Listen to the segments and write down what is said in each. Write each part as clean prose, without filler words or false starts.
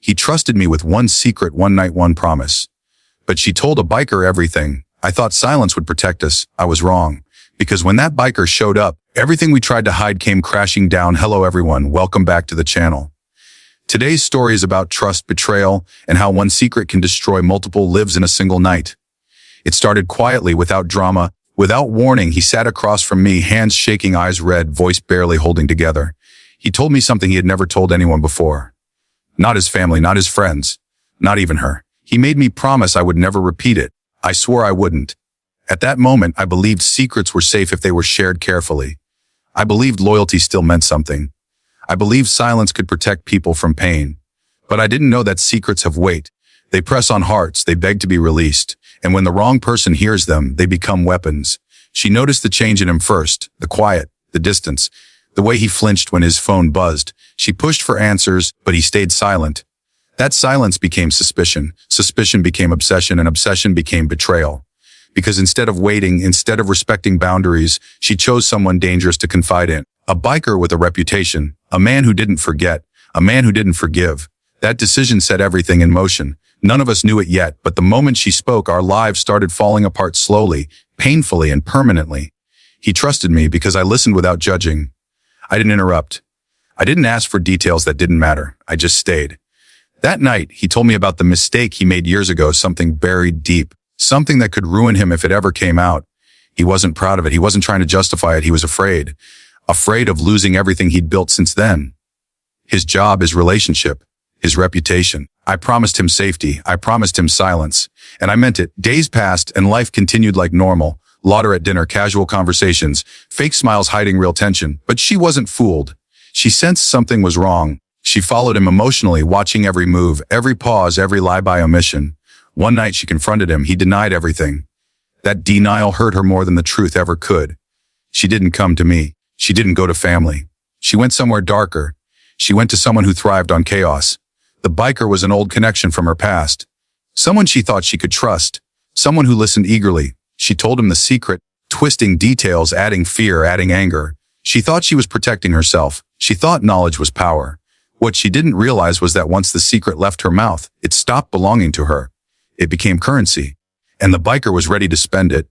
He trusted me with one secret, one night, one promise. But she told a biker everything. I thought silence would protect us. I was wrong. Because when that biker showed up, everything we tried to hide came crashing down. Hello everyone, welcome back to the channel. Today's story is about trust, betrayal, and how one secret can destroy multiple lives in a single night. It started quietly, without drama. Without warning, he sat across from me, hands shaking, eyes red, voice barely holding together. He told me something he had never told anyone before. Not his family, not his friends, not even her. He made me promise I would never repeat it. I swore I wouldn't. At that moment, I believed secrets were safe if they were shared carefully. I believed loyalty still meant something. I believed silence could protect people from pain. But I didn't know that secrets have weight. They press on hearts, they beg to be released. And when the wrong person hears them, they become weapons. She noticed the change in him first, the quiet, the distance, the way he flinched when his phone buzzed. She pushed for answers, but he stayed silent. That silence became suspicion. Suspicion became obsession, and obsession became betrayal. Because instead of waiting, instead of respecting boundaries, she chose someone dangerous to confide in. A biker with a reputation, a man who didn't forget, a man who didn't forgive. That decision set everything in motion. None of us knew it yet, but the moment she spoke, our lives started falling apart slowly, painfully, and permanently. He trusted me because I listened without judging. I didn't interrupt. I didn't ask for details that didn't matter. I just stayed. That night, he told me about the mistake he made years ago, something buried deep, something that could ruin him if it ever came out. He wasn't proud of it. He wasn't trying to justify it. He was afraid. Afraid of losing everything he'd built since then. His job, his relationship, his reputation. I promised him safety. I promised him silence. And I meant it. Days passed and life continued like normal. Laughter at dinner, casual conversations, fake smiles hiding real tension. But she wasn't fooled. She sensed something was wrong. She followed him emotionally, watching every move, every pause, every lie by omission. One night she confronted him. He denied everything. That denial hurt her more than the truth ever could. She didn't come to me. She didn't go to family. She went somewhere darker. She went to someone who thrived on chaos. The biker was an old connection from her past. Someone she thought she could trust. Someone who listened eagerly. She told him the secret, twisting details, adding fear, adding anger. She thought she was protecting herself. She thought knowledge was power. What she didn't realize was that once the secret left her mouth, it stopped belonging to her. It became currency. And the biker was ready to spend it.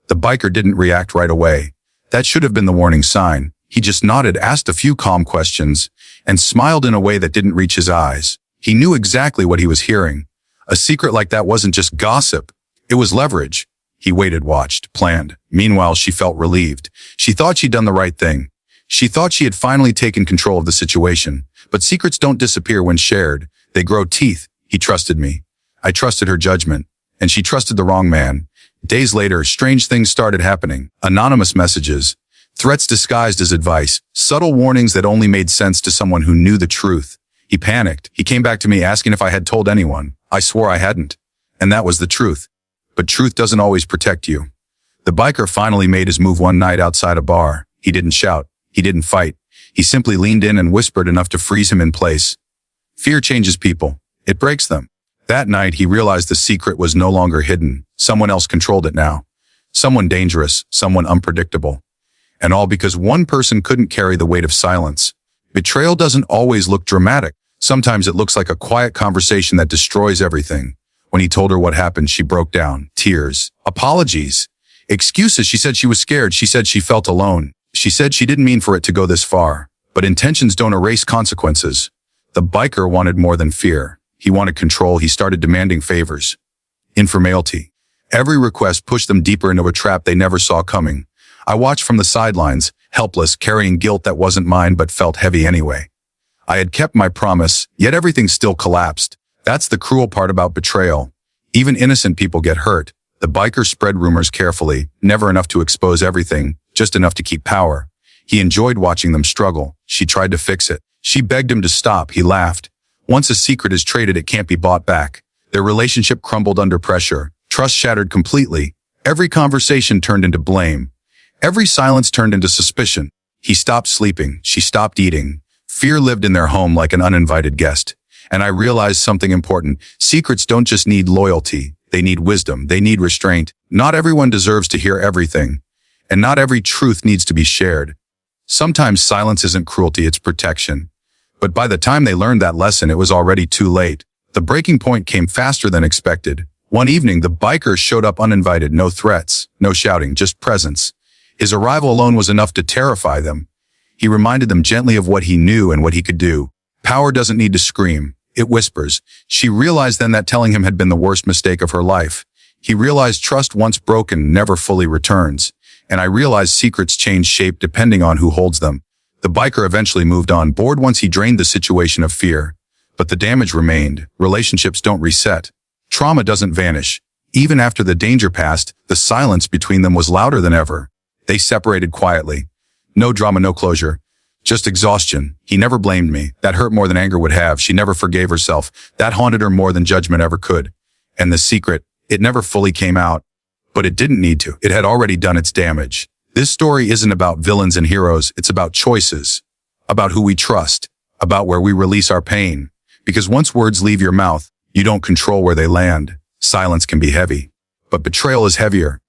The biker didn't react right away. That should have been the warning sign. He just nodded, asked a few calm questions, and smiled in a way that didn't reach his eyes. He knew exactly what he was hearing. A secret like that wasn't just gossip. It was leverage. He waited, watched, planned. Meanwhile, she felt relieved. She thought she'd done the right thing. She thought she had finally taken control of the situation. But secrets don't disappear when shared. They grow teeth. He trusted me. I trusted her judgment. And she trusted the wrong man. Days later, strange things started happening. Anonymous messages. Threats disguised as advice. Subtle warnings that only made sense to someone who knew the truth. He panicked. He came back to me asking if I had told anyone. I swore I hadn't. And that was the truth. But truth doesn't always protect you. The biker finally made his move one night outside a bar. He didn't shout. He didn't fight. He simply leaned in and whispered enough to freeze him in place. Fear changes people. It breaks them. That night, he realized the secret was no longer hidden. Someone else controlled it now. Someone dangerous, someone unpredictable. And all because one person couldn't carry the weight of silence. Betrayal doesn't always look dramatic. Sometimes it looks like a quiet conversation that destroys everything. When he told her what happened, she broke down. Tears. Apologies. Excuses. She said she was scared. She said she felt alone. She said she didn't mean for it to go this far. But intentions don't erase consequences. The biker wanted more than fear. He wanted control. He started demanding favors. Informality. Every request pushed them deeper into a trap they never saw coming. I watched from the sidelines, helpless, carrying guilt that wasn't mine but felt heavy anyway. I had kept my promise, yet everything still collapsed. That's the cruel part about betrayal. Even innocent people get hurt. The biker spread rumors carefully, never enough to expose everything, just enough to keep power. He enjoyed watching them struggle. She tried to fix it. She begged him to stop. He laughed. Once a secret is traded, it can't be bought back. Their relationship crumbled under pressure. Trust shattered completely. Every conversation turned into blame. Every silence turned into suspicion. He stopped sleeping. She stopped eating. Fear lived in their home like an uninvited guest. And I realized something important. Secrets don't just need loyalty. They need wisdom. They need restraint. Not everyone deserves to hear everything. And not every truth needs to be shared. Sometimes silence isn't cruelty, it's protection. But by the time they learned that lesson, it was already too late. The breaking point came faster than expected. One evening, the biker showed up uninvited, no threats, no shouting, just presence. His arrival alone was enough to terrify them. He reminded them gently of what he knew and what he could do. Power doesn't need to scream, it whispers. She realized then that telling him had been the worst mistake of her life. He realized trust once broken never fully returns. And I realized secrets change shape depending on who holds them. The biker eventually moved on board once he drained the situation of fear. But the damage remained. Relationships don't reset. Trauma doesn't vanish. Even after the danger passed, the silence between them was louder than ever. They separated quietly. No drama, no closure. Just exhaustion. He never blamed me. That hurt more than anger would have. She never forgave herself. That haunted her more than judgment ever could. And the secret, it never fully came out. But it didn't need to. It had already done its damage. This story isn't about villains and heroes. It's about choices. About who we trust. About where we release our pain. Because once words leave your mouth, you don't control where they land. Silence can be heavy. But betrayal is heavier.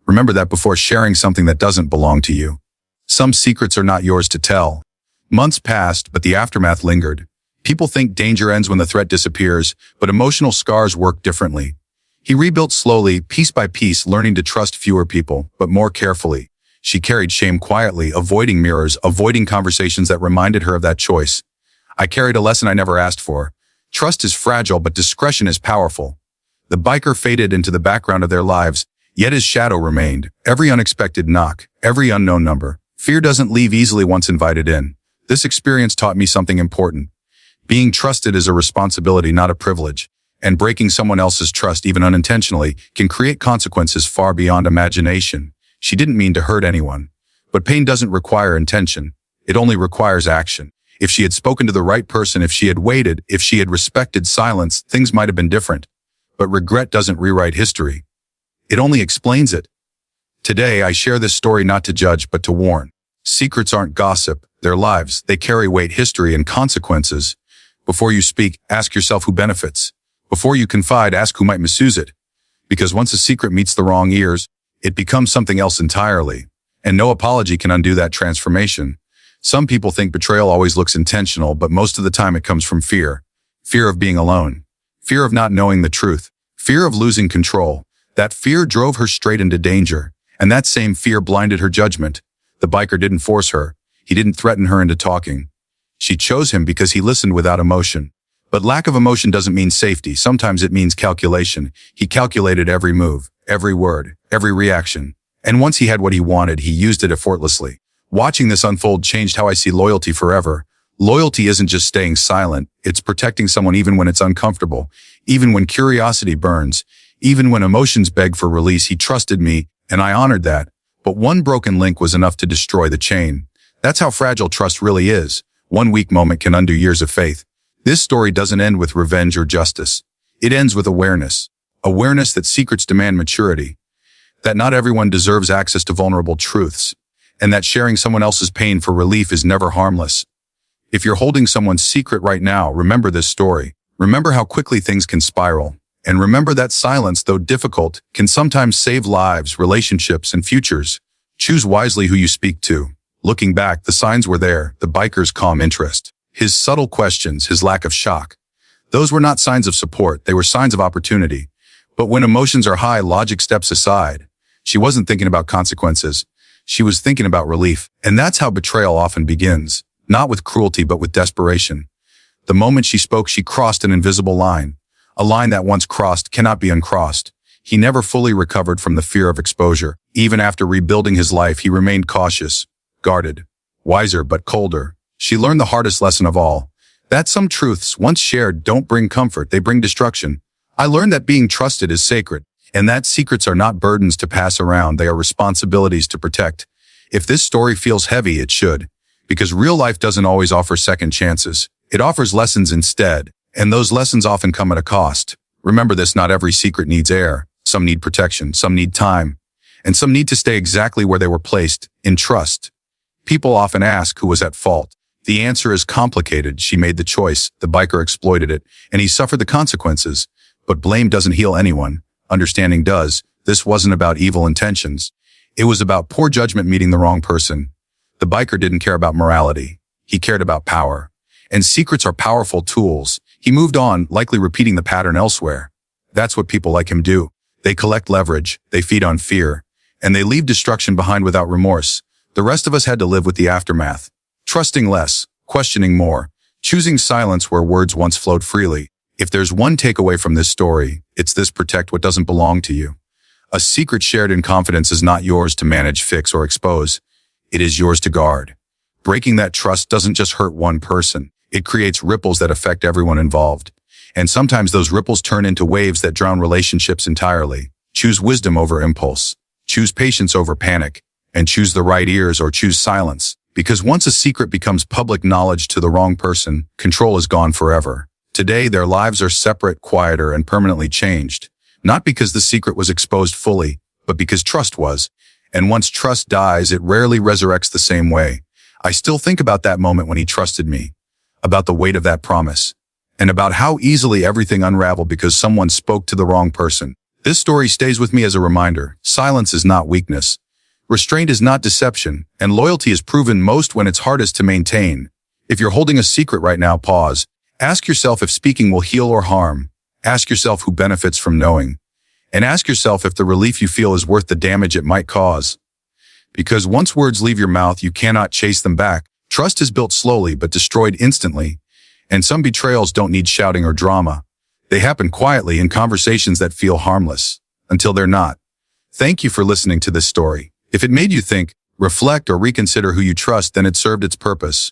Remember that before sharing something that doesn't belong to you. Some secrets are not yours to tell. Months passed, but the aftermath lingered. People think danger ends when the threat disappears, but emotional scars work differently. He rebuilt slowly, piece by piece, learning to trust fewer people, but more carefully. She carried shame quietly, avoiding mirrors, avoiding conversations that reminded her of that choice. I carried a lesson I never asked for. Trust is fragile, but discretion is powerful. The biker faded into the background of their lives, yet his shadow remained. Every unexpected knock, every unknown number. Fear doesn't leave easily once invited in. This experience taught me something important. Being trusted is a responsibility, not a privilege. And breaking someone else's trust, even unintentionally, can create consequences far beyond imagination. She didn't mean to hurt anyone. But pain doesn't require intention. It only requires action. If she had spoken to the right person, if she had waited, if she had respected silence, things might have been different. But regret doesn't rewrite history. It only explains it. Today, I share this story not to judge, but to warn. Secrets aren't gossip. They're lives. They carry weight, history, and consequences. Before you speak, ask yourself who benefits. Before you confide, ask who might misuse it. Because once a secret meets the wrong ears, it becomes something else entirely. And no apology can undo that transformation. Some people think betrayal always looks intentional, but most of the time it comes from fear. Fear of being alone. Fear of not knowing the truth. Fear of losing control. That fear drove her straight into danger. And that same fear blinded her judgment. The biker didn't force her. He didn't threaten her into talking. She chose him because he listened without emotion. But lack of emotion doesn't mean safety. Sometimes it means calculation. He calculated every move, every word, every reaction. And once he had what he wanted, he used it effortlessly. Watching this unfold changed how I see loyalty forever. Loyalty isn't just staying silent. It's protecting someone even when it's uncomfortable, even when curiosity burns, even when emotions beg for release. He trusted me, and I honored that. But one broken link was enough to destroy the chain. That's how fragile trust really is. One weak moment can undo years of faith. This story doesn't end with revenge or justice. It ends with awareness. Awareness that secrets demand maturity. That not everyone deserves access to vulnerable truths. And that sharing someone else's pain for relief is never harmless. If you're holding someone's secret right now, remember this story. Remember how quickly things can spiral. And remember that silence, though difficult, can sometimes save lives, relationships, and futures. Choose wisely who you speak to. Looking back, the signs were there, the biker's calm interest. His subtle questions, his lack of shock. Those were not signs of support, they were signs of opportunity. But when emotions are high, logic steps aside. She wasn't thinking about consequences. She was thinking about relief. And that's how betrayal often begins. Not with cruelty, but with desperation. The moment she spoke, she crossed an invisible line. A line that once crossed cannot be uncrossed. He never fully recovered from the fear of exposure. Even after rebuilding his life, he remained cautious, guarded, wiser but colder. She learned the hardest lesson of all. That some truths, once shared, don't bring comfort, they bring destruction. I learned that being trusted is sacred, and that secrets are not burdens to pass around, they are responsibilities to protect. If this story feels heavy, it should. Because real life doesn't always offer second chances. It offers lessons instead, and those lessons often come at a cost. Remember this, not every secret needs air. Some need protection, some need time, and some need to stay exactly where they were placed, in trust. People often ask who was at fault. The answer is complicated. She made the choice, the biker exploited it, and he suffered the consequences. But blame doesn't heal anyone. Understanding does. This wasn't about evil intentions. It was about poor judgment meeting the wrong person. The biker didn't care about morality. He cared about power. And secrets are powerful tools. He moved on, likely repeating the pattern elsewhere. That's what people like him do. They collect leverage, they feed on fear, and they leave destruction behind without remorse. The rest of us had to live with the aftermath. Trusting less, questioning more, choosing silence where words once flowed freely. If there's one takeaway from this story, it's this: protect what doesn't belong to you. A secret shared in confidence is not yours to manage, fix, or expose. It is yours to guard. Breaking that trust doesn't just hurt one person. It creates ripples that affect everyone involved. And sometimes those ripples turn into waves that drown relationships entirely. Choose wisdom over impulse. Choose patience over panic. And choose the right ears or choose silence. Because once a secret becomes public knowledge to the wrong person, control is gone forever. Today, their lives are separate, quieter, and permanently changed. Not because the secret was exposed fully, but because trust was. And once trust dies, it rarely resurrects the same way. I still think about that moment when he trusted me, about the weight of that promise, and about how easily everything unraveled because someone spoke to the wrong person. This story stays with me as a reminder. Silence is not weakness. Restraint is not deception, and loyalty is proven most when it's hardest to maintain. If you're holding a secret right now, pause. Ask yourself if speaking will heal or harm. Ask yourself who benefits from knowing. And ask yourself if the relief you feel is worth the damage it might cause. Because once words leave your mouth, you cannot chase them back. Trust is built slowly but destroyed instantly. And some betrayals don't need shouting or drama. They happen quietly in conversations that feel harmless, until they're not. Thank you for listening to this story. If it made you think, reflect, or reconsider who you trust, then it served its purpose.